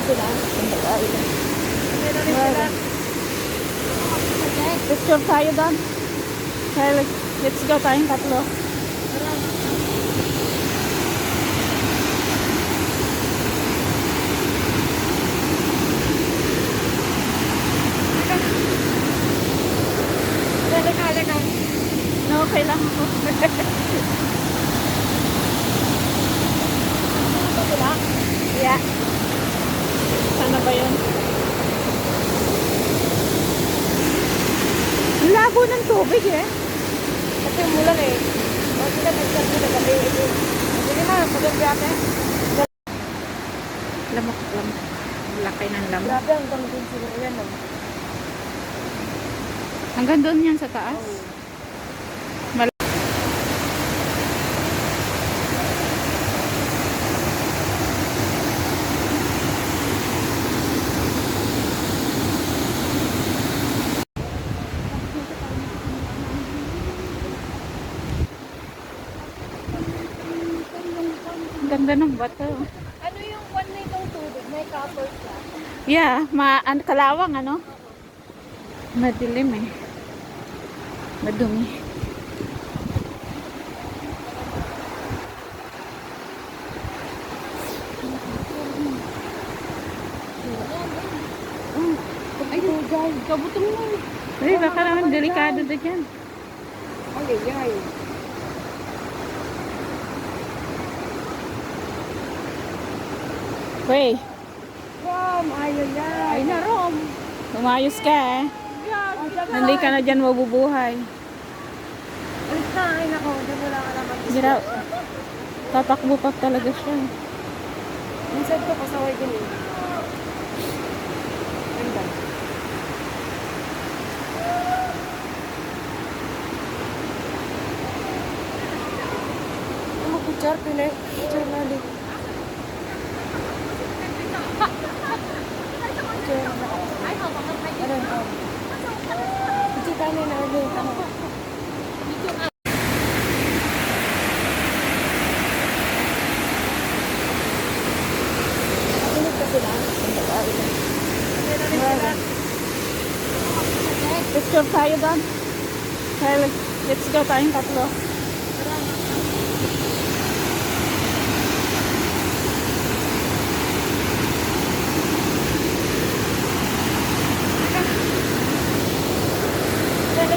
sila. Meron rin sila. Picture tayo doon. Okay, let's go tayong tatlo. Halika. No, okay lang ako. Yeah. Sana ba yun? Ang labo ng tubig eh. Kasi umulan eh. Bakit sila nagsabi na gabi? Sige na, paganda ate. Lamok. Laki ng lamok. Grabe, hanggang dun siguro yan. Oh. Hanggang doon yan sa taas. Ang ganda ng bato. Ano yung one na itong tubig? May copper siya. Yeah, kalawang ano? Madilim eh. Madumi. Ay, guys, kabutong mo. Ay, baka naman delikado na dyan. Ay. Wey, Rom, ay. ay na Rom. Umayos ka eh. Hindi ka na dyan mabubuhay. Alis na, ay nako. Diyan wala ka naman. Gira, tatakbo pa talaga siya. Minsan ko pasaway din eh. Ganda. Ano kutsar, pinay? Kutsar na din. Picture tayo doon. Okay, let's go tayong tatlo.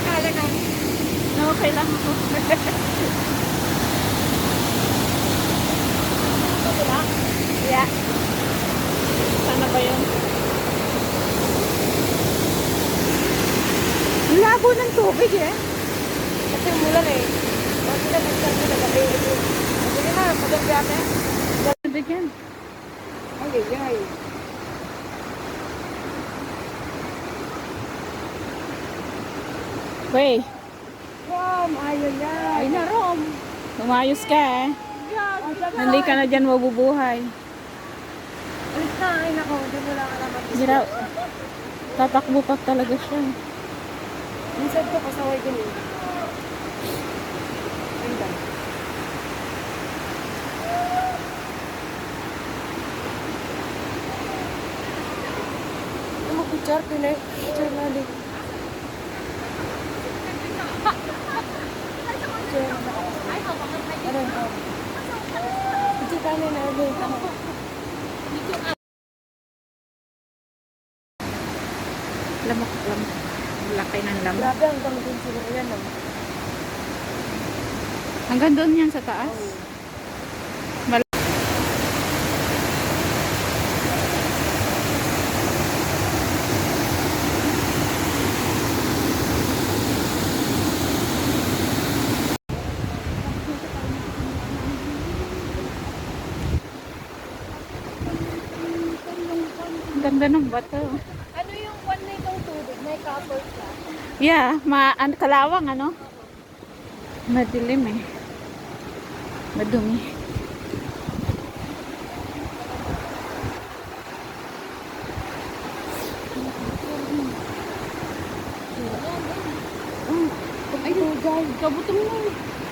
Halika. No, okay lang ako. Yeah. Sana ba yun? Ang labo ng tubig eh. Kasi umulan eh. Bakit sila nagsabi na gabi? Sige na, paganda ate. Ganda dyan. Ay. Wey, Rom, ay. ay na Rom. Umayos ka eh. Hindi ka na dyan mabubuhay. Alis na, ay nako. Diyan wala ka naman. Gira, tatakbo pa talaga siya. Minsan ko pasaway din eh. Ganda. Ano kutsar, pinay? Kutsar na din. Lamok. Laki ng lamok. Grabe, hanggang dun siguro yan. Oh. Hanggang doon yan sa taas. Ang ganda ng bato. Ano yung one na itong tubig? May copper siya. Yeah, kalawang ano? Madilim eh. Madumi. Ay, guys, kabutong mo.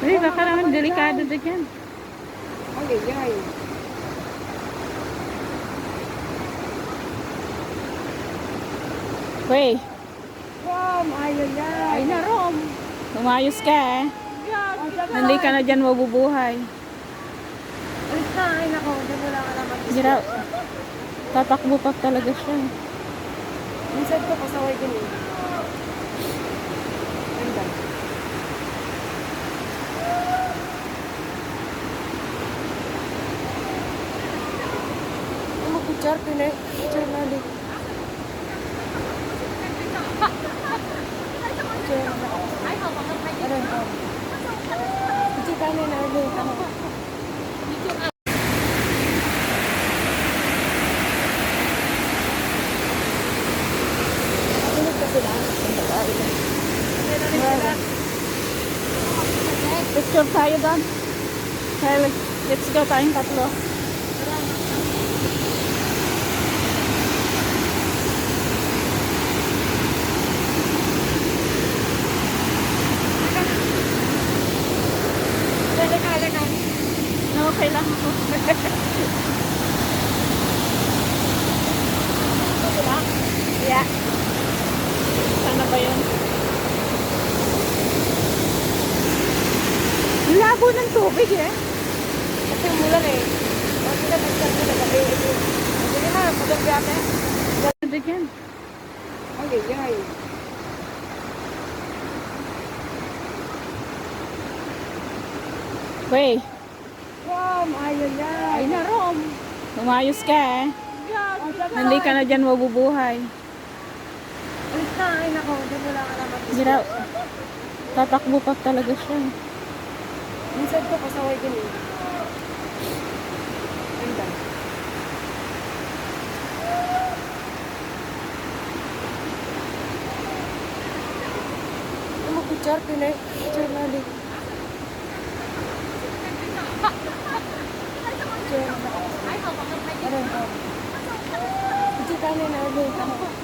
Ay, baka naman delikado na dyan. Ay. Wey, Rom, ayaw yan. ay na Rom. Lumayos ka eh. Hindi ka na dyan mabubuhay. Alis na, ay nako, dyan mo lang alaman. Gira, tatakbo pa talaga siya eh. Minsan ko pasaway din eh. Ganda. Ano kutsar, pinay? Kutsar na din. Picture tayo doon. Okay, let's go tayong tatlo. Okay lang ako. Yeah. Sana ba yun? Ang labo ng tubig eh. Kasi umulan eh. Bakit na pagkat mo na gabi? Sige na, pagkabi ate. Tubig yan. Ay, ay. Wey, Rom, ayaw yan. ay na Rom. Lumayos ka eh. Hindi ka na dyan mabubuhay. Alis na, ay nako, dyan mo lang alaman. Gira, tatakbo pa talaga siya eh. Minsan ko pasaway din eh. Ganda. Ano kutsar, pinay? Kutsar na din. Kutsar na. Ano? Kutsar na din.